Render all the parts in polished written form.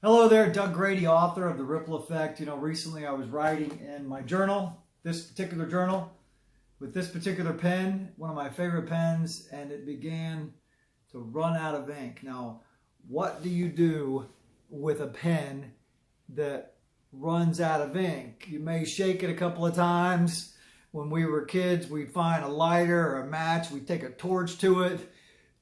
Hello there, Doug Grady, author of The Ripple Effect. Recently I was writing in my journal, this particular journal, with this particular pen, one of my favorite pens, and it began to run out of ink. Now, what do you do with a pen that runs out of ink? You may shake it a couple of times. When we were kids, we'd find a lighter or a match, we'd take a torch to it.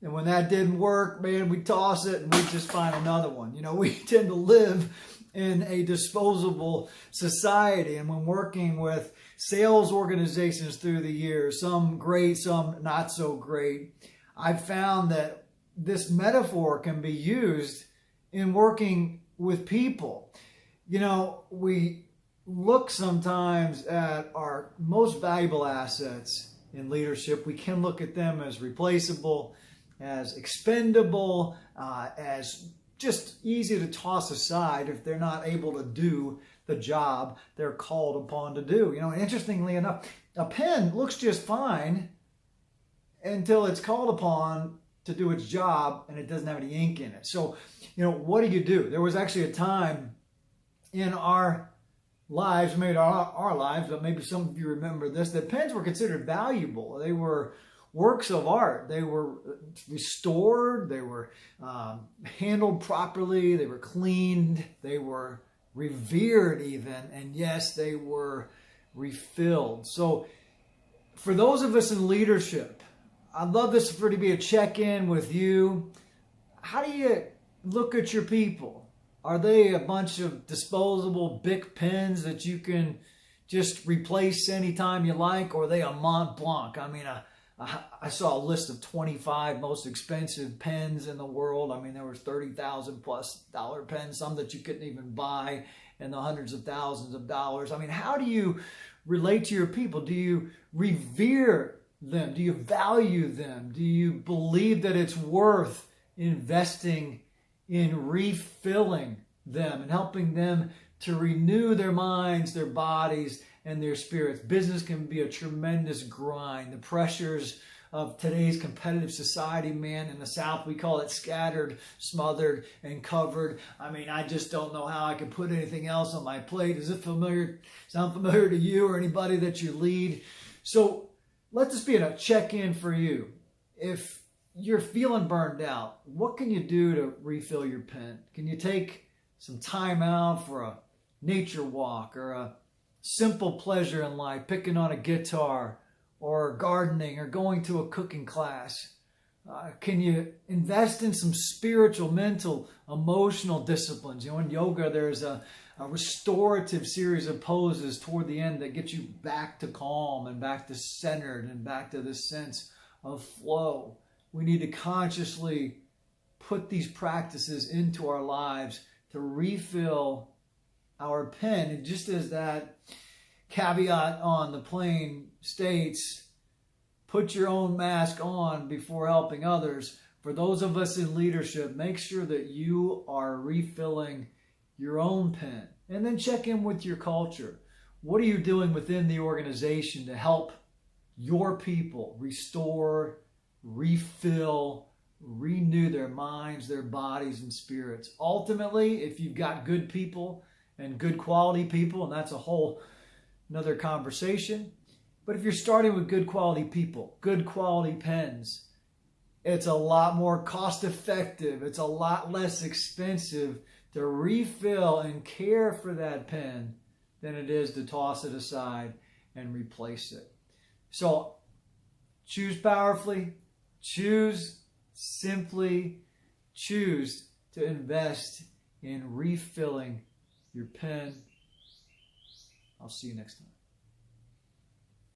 And when that didn't work, man, we'd toss it and we'd just find another one. We tend to live in a disposable society. And when working with sales organizations through the years, some great, some not so great, I've found that this metaphor can be used in working with people. We look sometimes at our most valuable assets in leadership. We can look at them as replaceable, as expendable, as just easy to toss aside if they're not able to do the job they're called upon to do. Interestingly enough, a pen looks just fine until it's called upon to do its job and it doesn't have any ink in it. So, what do? There was actually a time in our lives, maybe our lives, but maybe some of you remember this, that pens were considered valuable. They were works of art. They were restored, they were handled properly, they were cleaned, they were revered even, and yes, they were refilled. So for those of us in leadership, I'd love this to be a check-in with you. How do you look at your people? Are they a bunch of disposable Bic pens that you can just replace anytime you like, or are they a Mont Blanc? I saw a list of 25 most expensive pens in the world. There was $30,000 plus pens, some that you couldn't even buy, in the hundreds of thousands of dollars. How do you relate to your people? Do you revere them? Do you value them? Do you believe that it's worth investing in refilling them and helping them to renew their minds, their bodies, and their spirits? Business can be a tremendous grind. The pressures of today's competitive society, man, in the South, we call it scattered, smothered, and covered. I just don't know how I can put anything else on my plate. Is it sound familiar to you or anybody that you lead? So let this be a check-in for you. If you're feeling burned out, what can you do to refill your pen? Can you take some time out for a nature walk or a simple pleasure in life, picking on a guitar or gardening or going to a cooking class? Can you invest in some spiritual, mental, emotional disciplines? In yoga, there's a restorative series of poses toward the end that get you back to calm and back to centered and back to this sense of flow. We need to consciously put these practices into our lives to refill our pen. And just as that caveat on the plane states, put your own mask on before helping others. For those of us in leadership, make sure that you are refilling your own pen. And then check in with your culture. What are you doing within the organization to help your people restore, refill, renew their minds, their bodies, and spirits? Ultimately, if you've got good people and good quality people, and that's a whole another conversation. But if you're starting with good quality people, good quality pens, it's a lot more cost effective. It's a lot less expensive to refill and care for that pen than it is to toss it aside and replace it. So choose powerfully, choose simply, choose to invest in refilling your pen. I'll see you next time.